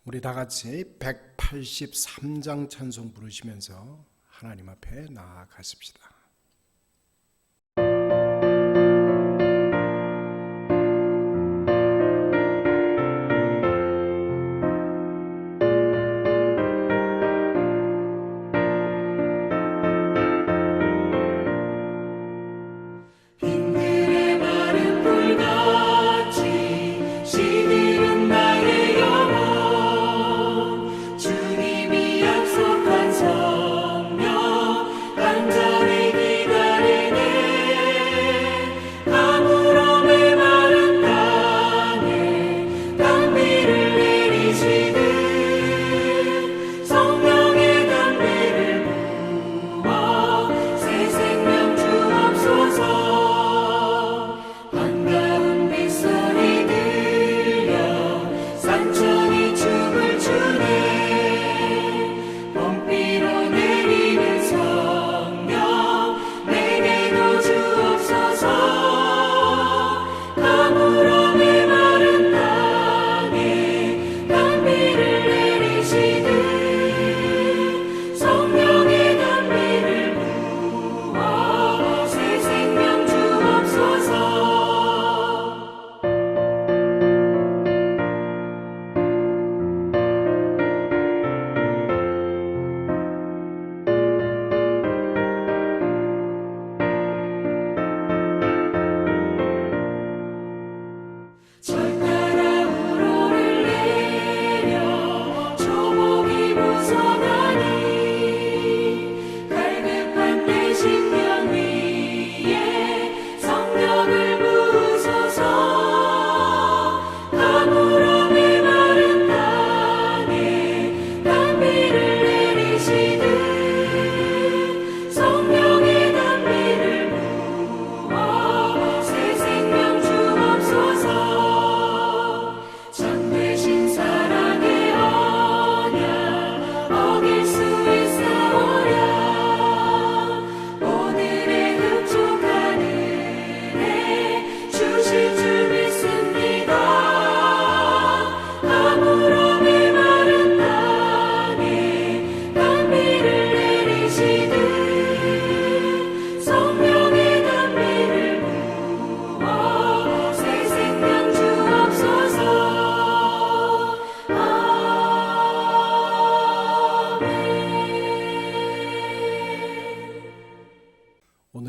우리 다 같이 183장 찬송 부르시면서 하나님 앞에 나아가십시다.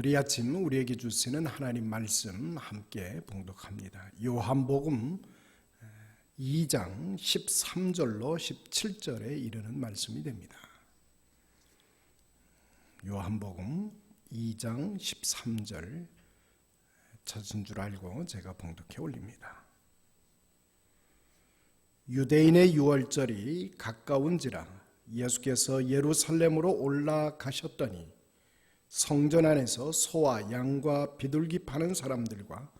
오늘 이 아침 우리에게 주시는 하나님 말씀 함께 봉독합니다. 요한복음 2장 13절로 17절에 이르는 말씀이 됩니다. 요한복음 2장 13절 찾은 줄 알고 제가 봉독해 올립니다. 유대인의 유월절이 가까운지라 예수께서 예루살렘으로 올라가셨더니 성전 안에서 소와 양과 비둘기 파는 사람들과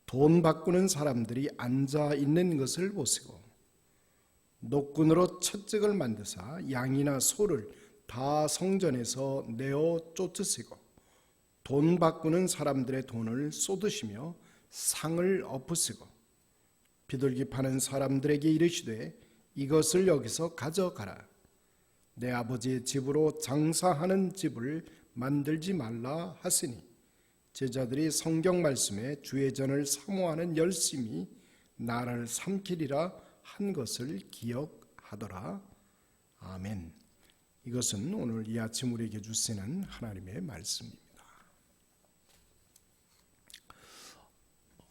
돈 바꾸는 사람들이 앉아 있는 것을 보시고 노끈으로 채찍을 만드사 양이나 소를 다 성전에서 내어 쫓으시고 돈 바꾸는 사람들의 돈을 쏟으시며 상을 엎으시고 비둘기 파는 사람들에게 이르시되 이것을 여기서 가져가라. 내 아버지의 집으로 장사하는 집을 만들지 말라 하시니 제자들이 성경 말씀에 주의 전을 사모하는 열심이 나를 삼키리라 한 것을 기억하더라. 아멘. 이것은 오늘 이 아침 우리에게 주시는 하나님의 말씀입니다.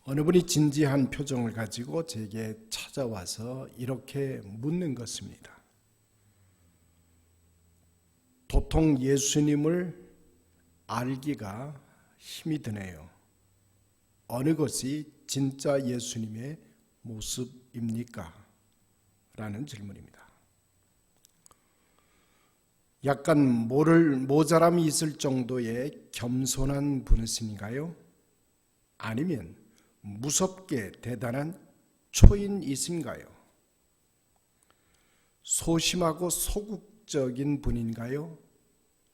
어느 분이 진지한 표정을 가지고 제게 찾아와서 이렇게 묻는 것입니다. 도통 예수님을 알기가 힘이 드네요. 어느 것이 진짜 예수님의 모습입니까? 라는 질문입니다. 약간 모자람이 있을 정도의 겸손한 분이신가요? 아니면 무섭게 대단한 초인이신가요? 소심하고 소극적인 분인가요?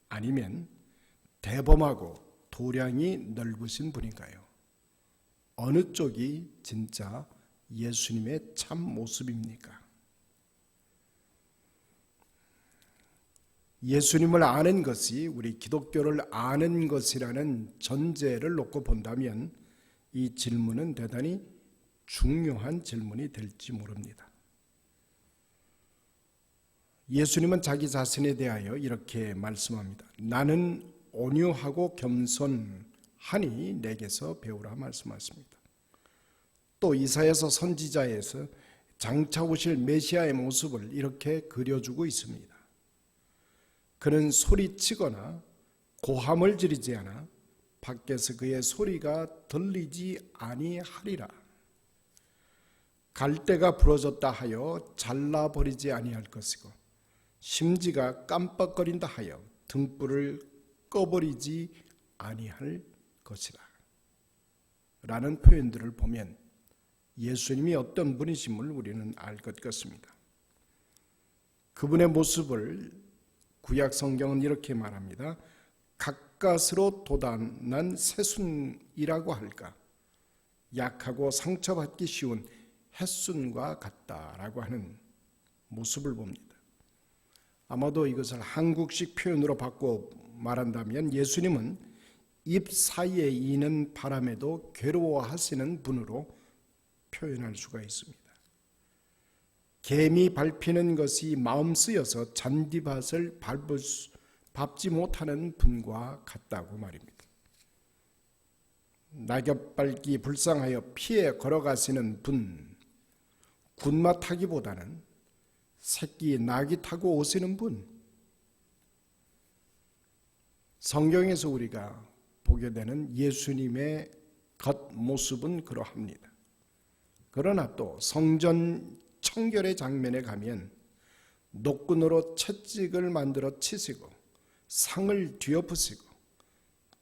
아니면 대범하고 도량이 넓으신 분인가요? 어느 쪽이 진짜 예수님의 참 모습입니까? 예수님을 아는 것이 우리 기독교를 아는 것이라는 전제를 놓고 본다면 이 질문은 대단히 중요한 질문이 될지 모릅니다. 예수님은 자기 자신에 대하여 이렇게 말씀합니다. 나는 온유하고 겸손하니 내게서 배우라 말씀하십니다. 또 이사야서 선지자에서 장차 오실 메시아의 모습을 이렇게 그려주고 있습니다. 그는 소리치거나 고함을 지르지 않아 밖에서 그의 소리가 들리지 아니하리라. 갈대가 부러졌다 하여 잘라버리지 아니할 것이고 심지가 깜빡거린다 하여 등불을 꺼버리지 아니할 것이라. 라는 표현들을 보면 예수님이 어떤 분이심을 우리는 알 것 같습니다. 그분의 모습을 구약 성경은 이렇게 말합니다. 가까스로 돋아난 새순이라고 할까, 약하고 상처받기 쉬운 햇순과 같다라고 하는 모습을 봅니다. 아마도 이것을 한국식 표현으로 바꿔 말한다면 예수님은 잎 사이에 이는 바람에도 괴로워하시는 분으로 표현할 수가 있습니다. 개미 밟히는 것이 마음 쓰여서 잔디밭을 밟지 못하는 분과 같다고 말입니다. 낙엽 밟기 불쌍하여 피해 걸어가시는 분, 군마 타기보다는 새끼 나귀 타고 오시는 분, 성경에서 우리가 보게 되는 예수님의 겉모습은 그러합니다. 그러나 또 성전 청결의 장면에 가면 노끈으로 채찍을 만들어 치시고 상을 뒤엎으시고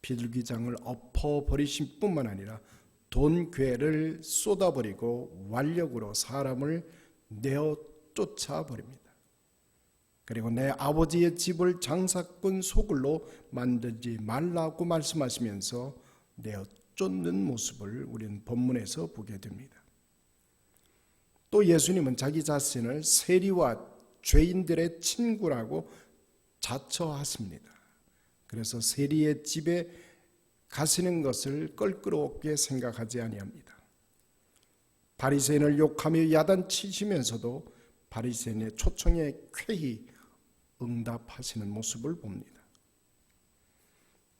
비둘기장을 엎어버리신 뿐만 아니라 돈괴를 쏟아버리고 완력으로 사람을 내어 쫓아버립니다. 그리고 내 아버지의 집을 장사꾼 소굴로 만들지 말라고 말씀하시면서 내어 쫓는 모습을 우리는 본문에서 보게 됩니다. 또 예수님은 자기 자신을 세리와 죄인들의 친구라고 자처하십니다. 그래서 세리의 집에 가시는 것을 껄끄럽게 생각하지 아니합니다. 바리새인을 욕하며 야단치시면서도 바리새인의 초청에 쾌히 응답하시는 모습을 봅니다.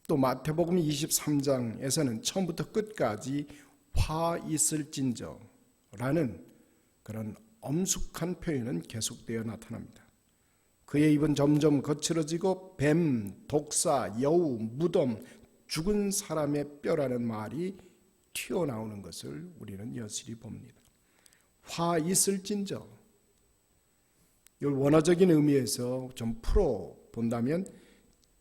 또 마태복음 23장에서는 처음부터 끝까지 화 있을진저라는 그런 엄숙한 표현은 계속되어 나타납니다. 그의 입은 점점 거칠어지고 뱀, 독사, 여우, 무덤, 죽은 사람의 뼈라는 말이 튀어나오는 것을 우리는 여실히 봅니다. 화 있을진저, 이 원어적인 의미에서 좀 풀어 본다면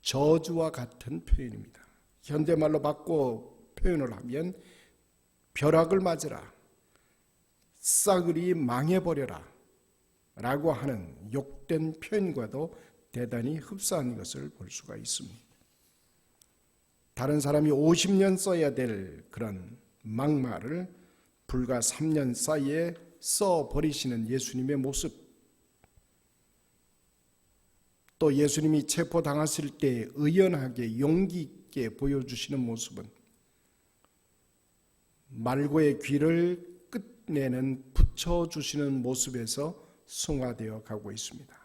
저주와 같은 표현입니다. 현대말로 바꿔 표현을 하면 벼락을 맞으라, 싸그리 망해버려라 라고 하는 욕된 표현과도 대단히 흡사한 것을 볼 수가 있습니다. 다른 사람이 50년 써야 될 그런 막말을 불과 3년 사이에 써버리시는 예수님의 모습, 또 예수님이 체포당하실 때 의연하게 용기 있게 보여주시는 모습은 말고의 귀를 끝내는 붙여주시는 모습에서 승화되어 가고 있습니다.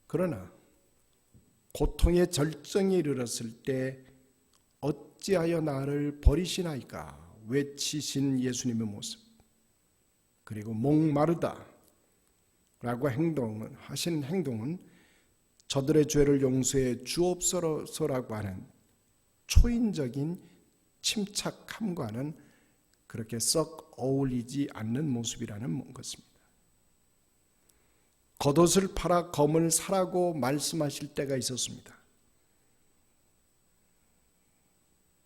그러나 고통의 절정에 이르렀을 때 어찌하여 나를 버리시나이까 외치신 예수님의 모습, 그리고 목마르다 라고 하신 행동은 저들의 죄를 용서해 주옵소서라고 하는 초인적인 침착함과는 그렇게 썩 어울리지 않는 모습이라는 것입니다. 겉옷을 팔아 검을 사라고 말씀하실 때가 있었습니다.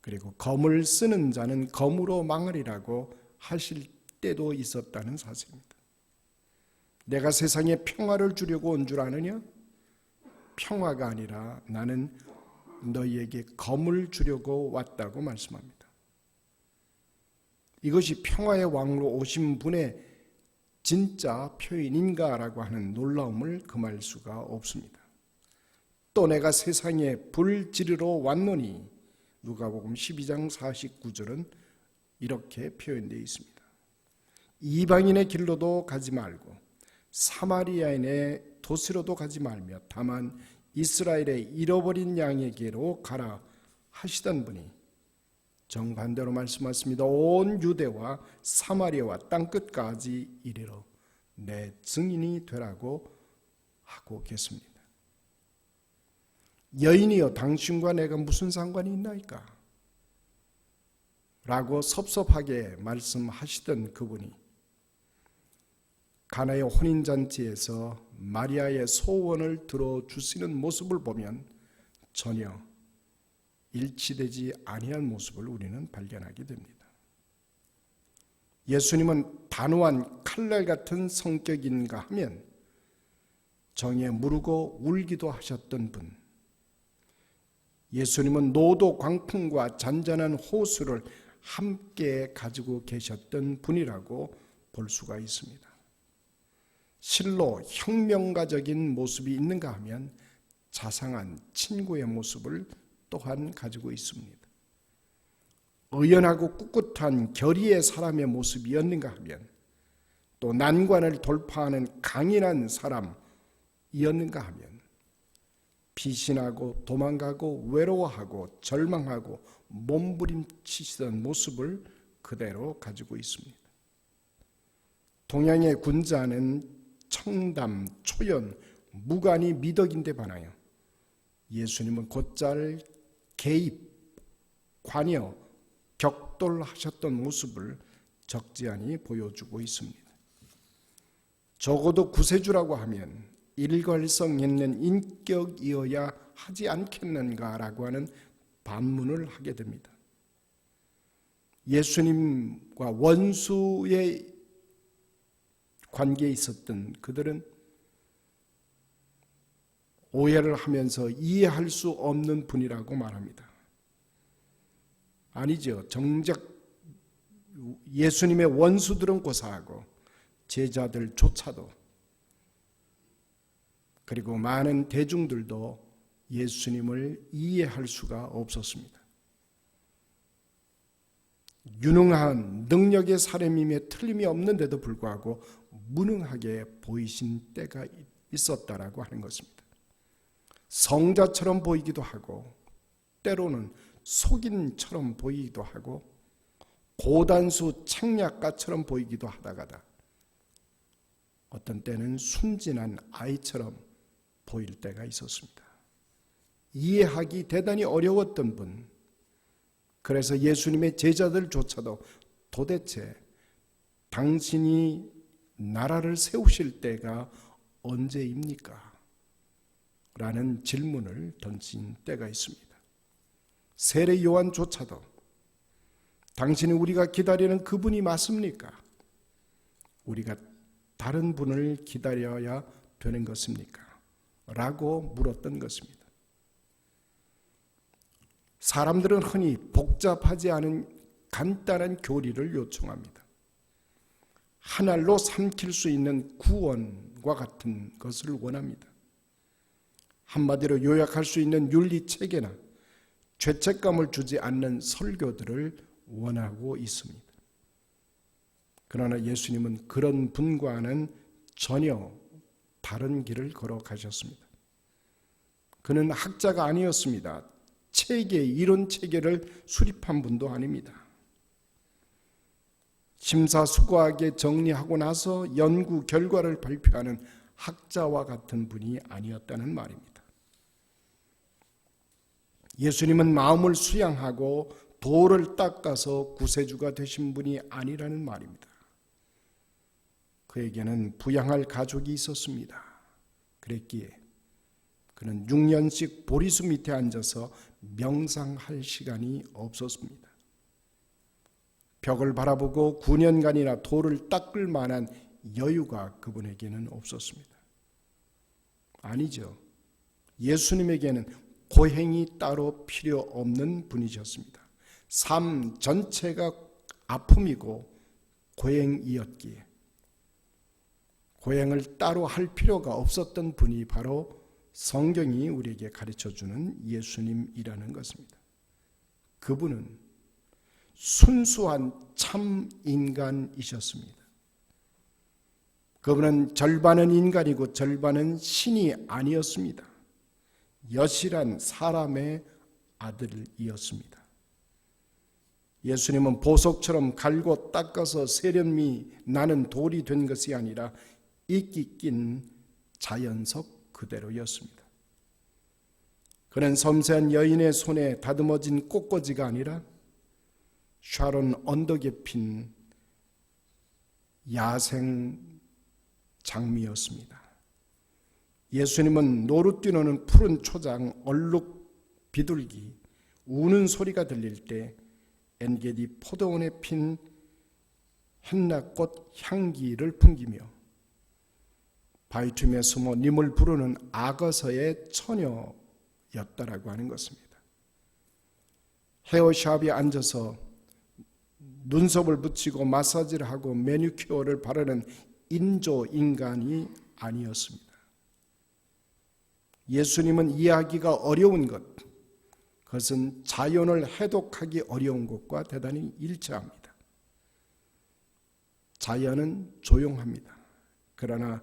그리고 검을 쓰는 자는 검으로 망하리라고 하실 때도 있었다는 사실입니다. 내가 세상에 평화를 주려고 온 줄 아느냐? 평화가 아니라 나는 너희에게 검을 주려고 왔다고 말씀합니다. 이것이 평화의 왕으로 오신 분의 진짜 표현인가라고 하는 놀라움을 금할 수가 없습니다. 또 내가 세상에 불 지르러 왔노니 누가복음 12장 49절은 이렇게 표현되어 있습니다. 이방인의 길로도 가지 말고 사마리아인의 도시로도 가지 말며 다만 이스라엘의 잃어버린 양에게로 가라 하시던 분이 정반대로 말씀하십니다. 온 유대와 사마리아와 땅끝까지 이르러 내 증인이 되라고 하고 계십니다. 여인이여 당신과 내가 무슨 상관이 있나이까? 라고 섭섭하게 말씀하시던 그분이 가나의 혼인잔치에서 마리아의 소원을 들어주시는 모습을 보면 전혀 일치되지 아니한 모습을 우리는 발견하게 됩니다. 예수님은 단호한 칼날 같은 성격인가 하면 정에 무르고 울기도 하셨던 분, 예수님은 노도 광풍과 잔잔한 호수를 함께 가지고 계셨던 분이라고 볼 수가 있습니다. 실로 혁명가적인 모습이 있는가 하면 자상한 친구의 모습을 또한 가지고 있습니다. 의연하고 꿋꿋한 결의의 사람의 모습이었는가 하면 또 난관을 돌파하는 강인한 사람이었는가 하면 비신하고 도망가고 외로워하고 절망하고 몸부림치시던 모습을 그대로 가지고 있습니다. 동양의 군자는 청담, 초연, 무관이 미덕인데 반하여 예수님은 곧잘 개입, 관여, 격돌하셨던 모습을 적지않이 보여주고 있습니다. 적어도 구세주라고 하면 일관성 있는 인격이어야 하지 않겠는가라고 하는 반문을 하게 됩니다. 예수님과 원수의 관계에 있었던 그들은 오해를 하면서 이해할 수 없는 분이라고 말합니다. 아니죠. 정작 예수님의 원수들은 고사하고 제자들조차도 그리고 많은 대중들도 예수님을 이해할 수가 없었습니다. 유능한 능력의 사람임에 틀림이 없는데도 불구하고 무능하게 보이신 때가 있었다라고 하는 것입니다. 성자처럼 보이기도 하고 때로는 속인처럼 보이기도 하고 고단수 책략가처럼 보이기도 하다가다 어떤 때는 순진한 아이처럼 보일 때가 있었습니다. 이해하기 대단히 어려웠던 분, 그래서 예수님의 제자들조차도 도대체 당신이 나라를 세우실 때가 언제입니까? 라는 질문을 던진 때가 있습니다. 세례 요한조차도 당신이 우리가 기다리는 그분이 맞습니까? 우리가 다른 분을 기다려야 되는 것입니까? 라고 물었던 것입니다. 사람들은 흔히 복잡하지 않은 간단한 교리를 요청합니다. 한 알로 삼킬 수 있는 구원과 같은 것을 원합니다. 한마디로 요약할 수 있는 윤리체계나 죄책감을 주지 않는 설교들을 원하고 있습니다. 그러나 예수님은 그런 분과는 전혀 다른 길을 걸어가셨습니다. 그는 학자가 아니었습니다. 이론 체계를 수립한 분도 아닙니다. 심사숙고하게 정리하고 나서 연구 결과를 발표하는 학자와 같은 분이 아니었다는 말입니다. 예수님은 마음을 수양하고 돌을 닦아서 구세주가 되신 분이 아니라는 말입니다. 그에게는 부양할 가족이 있었습니다. 그랬기에 그는 6년씩 보리수 밑에 앉아서 명상할 시간이 없었습니다. 벽을 바라보고 9년간이나 돌을 닦을 만한 여유가 그분에게는 없었습니다. 아니죠. 예수님에게는 고행이 따로 필요 없는 분이셨습니다. 삶 전체가 아픔이고 고행이었기에 고행을 따로 할 필요가 없었던 분이 바로 성경이 우리에게 가르쳐주는 예수님이라는 것입니다. 그분은 순수한 참 인간이셨습니다. 그분은 절반은 인간이고 절반은 신이 아니었습니다. 여실한 사람의 아들이었습니다. 예수님은 보석처럼 갈고 닦아서 세련미 나는 돌이 된 것이 아니라 이끼 낀 자연석 그대로였습니다. 그는 섬세한 여인의 손에 다듬어진 꽃꽂이가 아니라 샤론 언덕에 핀 야생 장미였습니다. 예수님은 노루 뛰노는 푸른 초장, 얼룩 비둘기, 우는 소리가 들릴 때 엔게디 포도원에 핀 henna꽃 향기를 풍기며 바위 틈에 숨어 님을 부르는 악어서의 처녀였다라고 하는 것입니다. 헤어샵에 앉아서 눈썹을 붙이고 마사지를 하고 매니큐어를 바르는 인조 인간이 아니었습니다. 예수님은 이해하기가 어려운 것, 그것은 자연을 해독하기 어려운 것과 대단히 일치합니다. 자연은 조용합니다. 그러나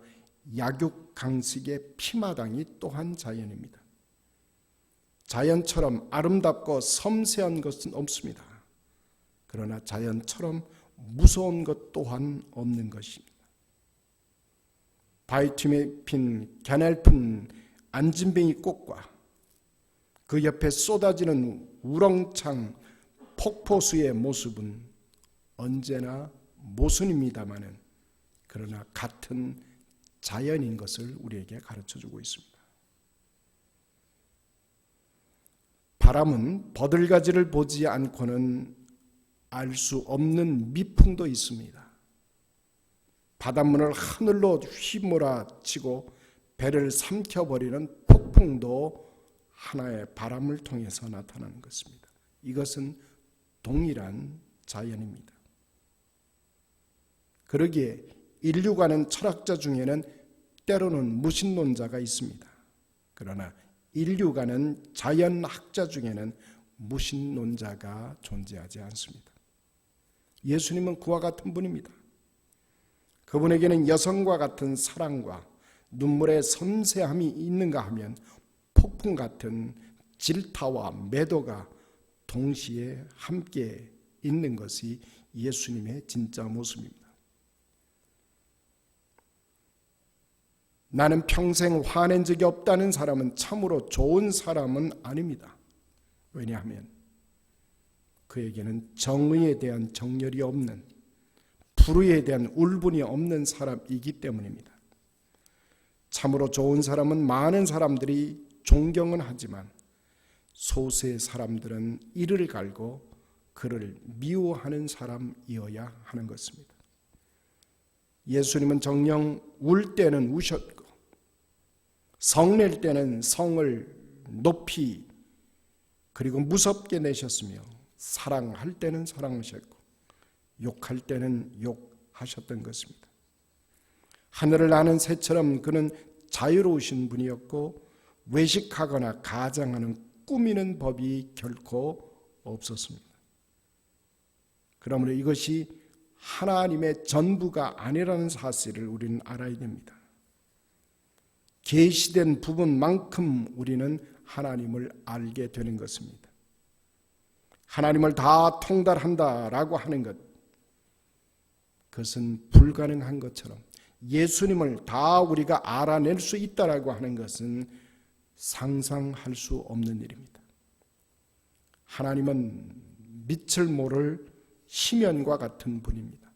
약육강식의 피마당이 또한 자연입니다. 자연처럼 아름답고 섬세한 것은 없습니다. 그러나 자연처럼 무서운 것 또한 없는 것입니다. 바위틈에 핀 가냘픈 안진뱅이 꽃과 그 옆에 쏟아지는 우렁창 폭포수의 모습은 언제나 모순입니다마는 그러나 같은 자연인 것을 우리에게 가르쳐주고 있습니다. 바람은 버들가지를 보지 않고는 알 수 없는 미풍도 있습니다. 바닷물을 하늘로 휘몰아치고 배를 삼켜버리는 폭풍도 하나의 바람을 통해서 나타나는 것입니다. 이것은 동일한 자연입니다. 그러기에 인류가는 철학자 중에는 때로는 무신론자가 있습니다. 그러나 인류가는 자연학자 중에는 무신론자가 존재하지 않습니다. 예수님은 그와 같은 분입니다. 그분에게는 여성과 같은 사랑과 눈물의 섬세함이 있는가 하면 폭풍 같은 질타와 매도가 동시에 함께 있는 것이 예수님의 진짜 모습입니다. 나는 평생 화낸 적이 없다는 사람은 참으로 좋은 사람은 아닙니다. 왜냐하면 그에게는 정의에 대한 정열이 없는, 불의에 대한 울분이 없는 사람이기 때문입니다. 참으로 좋은 사람은 많은 사람들이 존경은 하지만 소수의 사람들은 이를 갈고 그를 미워하는 사람이어야 하는 것입니다. 예수님은 정녕 울 때는 우셨고 성낼 때는 성을 높이 그리고 무섭게 내셨으며 사랑할 때는 사랑하셨고 욕할 때는 욕하셨던 것입니다. 하늘을 나는 새처럼 그는 자유로우신 분이었고 외식하거나 가장하는 꾸미는 법이 결코 없었습니다. 그러므로 이것이 하나님의 전부가 아니라는 사실을 우리는 알아야 됩니다. 계시된 부분만큼 우리는 하나님을 알게 되는 것입니다. 하나님을 다 통달한다라고 하는 것, 그것은 불가능한 것처럼 예수님을 다 우리가 알아낼 수 있다라고 하는 것은 상상할 수 없는 일입니다. 하나님은 빛을 모를 심연과 같은 분입니다.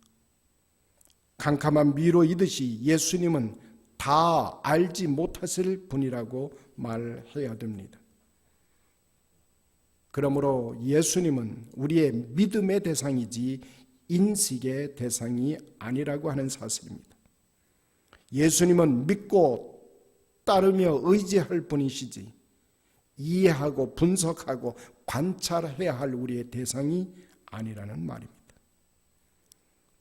캄캄한 미로이듯이 예수님은 다 알지 못하실 분이라고 말해야 됩니다. 그러므로 예수님은 우리의 믿음의 대상이지 인식의 대상이 아니라고 하는 사실입니다. 예수님은 믿고 따르며 의지할 분이시지 이해하고 분석하고 관찰해야 할 우리의 대상이 아니라는 말입니다.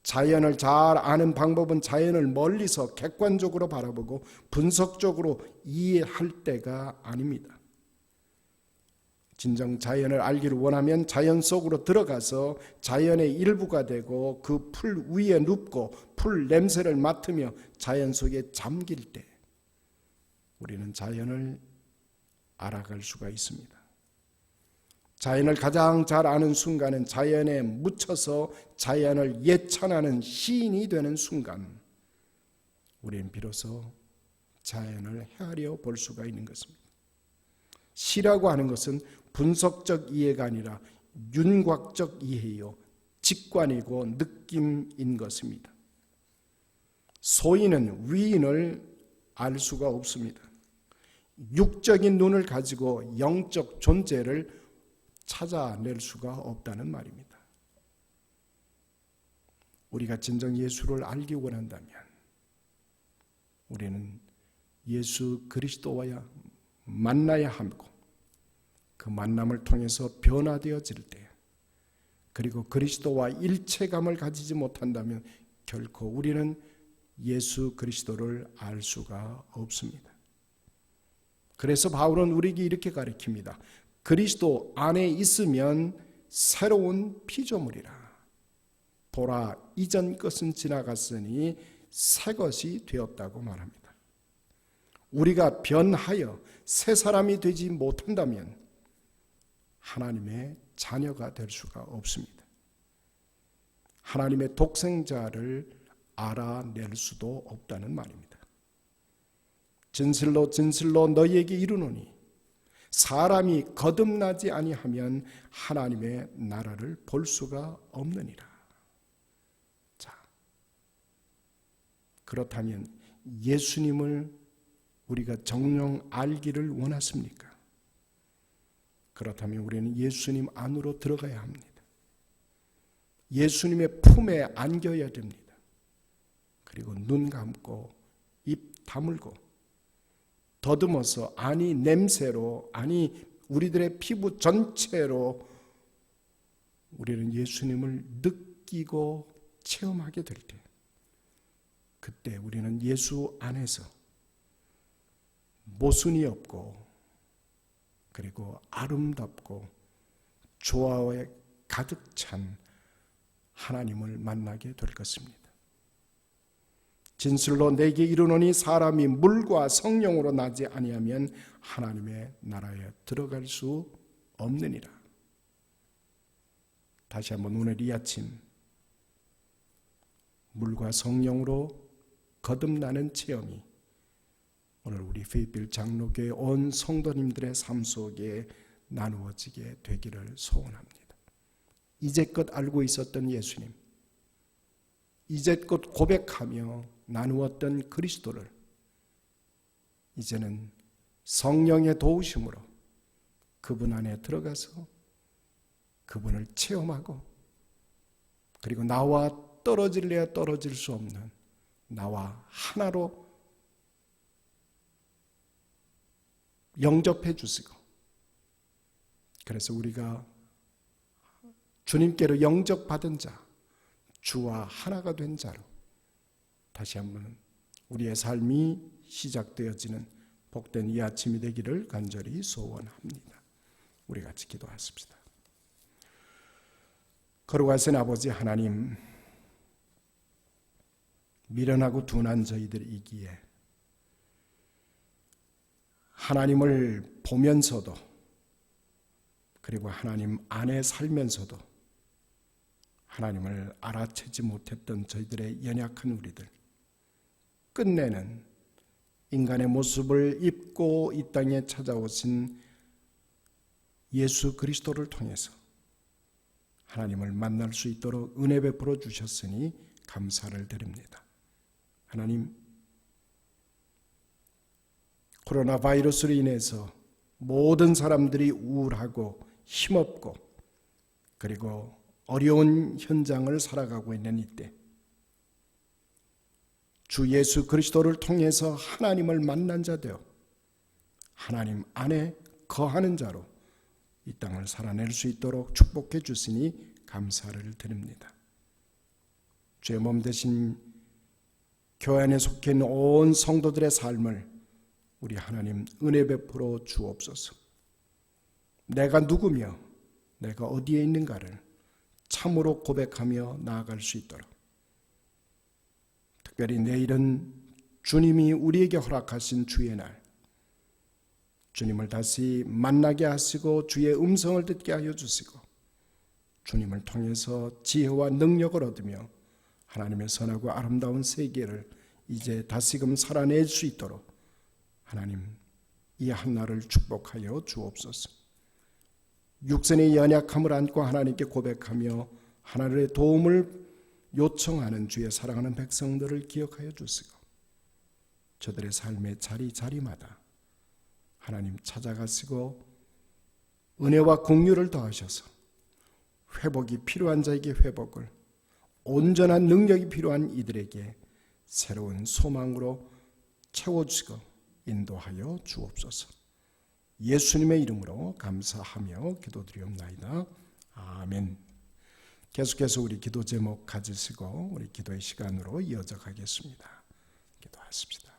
자연을 잘 아는 방법은 자연을 멀리서 객관적으로 바라보고 분석적으로 이해할 때가 아닙니다. 진정 자연을 알기를 원하면 자연 속으로 들어가서 자연의 일부가 되고 그 풀 위에 눕고 풀 냄새를 맡으며 자연 속에 잠길 때 우리는 자연을 알아갈 수가 있습니다. 자연을 가장 잘 아는 순간은 자연에 묻혀서 자연을 예찬하는 시인이 되는 순간 우리는 비로소 자연을 헤아려 볼 수가 있는 것입니다. 시라고 하는 것은 분석적 이해가 아니라 윤곽적 이해요, 직관이고 느낌인 것입니다. 소인은 위인을 알 수가 없습니다. 육적인 눈을 가지고 영적 존재를 찾아낼 수가 없다는 말입니다. 우리가 진정 예수를 알기 원한다면 우리는 예수 그리스도와 만나야 하고 그 만남을 통해서 변화되어질 때 그리고 그리스도와 일체감을 가지지 못한다면 결코 우리는 예수 그리스도를 알 수가 없습니다. 그래서 바울은 우리에게 이렇게 가르칩니다. 그리스도 안에 있으면 새로운 피조물이라. 보라, 이전 것은 지나갔으니 새 것이 되었다고 말합니다. 우리가 변하여 새 사람이 되지 못한다면 하나님의 자녀가 될 수가 없습니다. 하나님의 독생자를 알아낼 수도 없다는 말입니다. 진실로 진실로 너희에게 이르노니 사람이 거듭나지 아니하면 하나님의 나라를 볼 수가 없느니라. 자, 그렇다면 예수님을 우리가 정녕 알기를 원하십니까? 그렇다면 우리는 예수님 안으로 들어가야 합니다. 예수님의 품에 안겨야 됩니다. 그리고 눈 감고 입 다물고 더듬어서 아니 냄새로 아니 우리들의 피부 전체로 우리는 예수님을 느끼고 체험하게 될 때 그때 우리는 예수 안에서 모순이 없고 그리고 아름답고 조화에 가득 찬 하나님을 만나게 될 것입니다. 진실로 내게 이르노니 사람이 물과 성령으로 나지 아니하면 하나님의 나라에 들어갈 수 없느니라. 다시 한번 오늘 이 아침 물과 성령으로 거듭나는 체험이 오늘 우리 페이필 장로교회 온 성도님들의 삶 속에 나누어지게 되기를 소원합니다. 이제껏 알고 있었던 예수님, 이제껏 고백하며 나누었던 그리스도를 이제는 성령의 도우심으로 그분 안에 들어가서 그분을 체험하고 그리고 나와 떨어질래야 떨어질 수 없는 나와 하나로 영접해 주시고 그래서 우리가 주님께로 영접받은 자, 주와 하나가 된 자로 다시 한번 우리의 삶이 시작되어지는 복된 이 아침이 되기를 간절히 소원합니다. 우리 같이 기도하십시다. 거룩하신 아버지 하나님, 미련하고 둔한 저희들이기에 하나님을 보면서도 그리고 하나님 안에 살면서도 하나님을 알아채지 못했던 저희들의 연약한 우리들, 끝내는 인간의 모습을 입고 이 땅에 찾아오신 예수 그리스도를 통해서 하나님을 만날 수 있도록 은혜 베풀어 주셨으니 감사를 드립니다. 하나님, 코로나 바이러스로 인해서 모든 사람들이 우울하고 힘없고 그리고 어려운 현장을 살아가고 있는 이때 주 예수 그리스도를 통해서 하나님을 만난 자 되어 하나님 안에 거하는 자로 이 땅을 살아낼 수 있도록 축복해 주시니 감사를 드립니다. 주의 몸 되신 교회 안에 속해 있는 온 성도들의 삶을 우리 하나님 은혜 베풀어 주옵소서. 내가 누구며 내가 어디에 있는가를 참으로 고백하며 나아갈 수 있도록, 특별히 내일은 주님이 우리에게 허락하신 주의 날, 주님을 다시 만나게 하시고 주의 음성을 듣게 하여 주시고 주님을 통해서 지혜와 능력을 얻으며 하나님의 선하고 아름다운 세계를 이제 다시금 살아낼 수 있도록 하나님 이 한날을 축복하여 주옵소서. 육신의 연약함을 안고 하나님께 고백하며 하나님의 도움을 요청하는 주의 사랑하는 백성들을 기억하여 주시고 저들의 삶의 자리자리마다 하나님 찾아가시고 은혜와 긍휼을 더하셔서 회복이 필요한 자에게 회복을, 온전한 능력이 필요한 이들에게 새로운 소망으로 채워주시고 인도하여 주옵소서. 예수님의 이름으로 감사하며 기도드리옵나이다. 아멘. 계속해서 우리 기도 제목 가지시고 우리 기도의 시간으로 이어져 가겠습니다. 기도하십시다.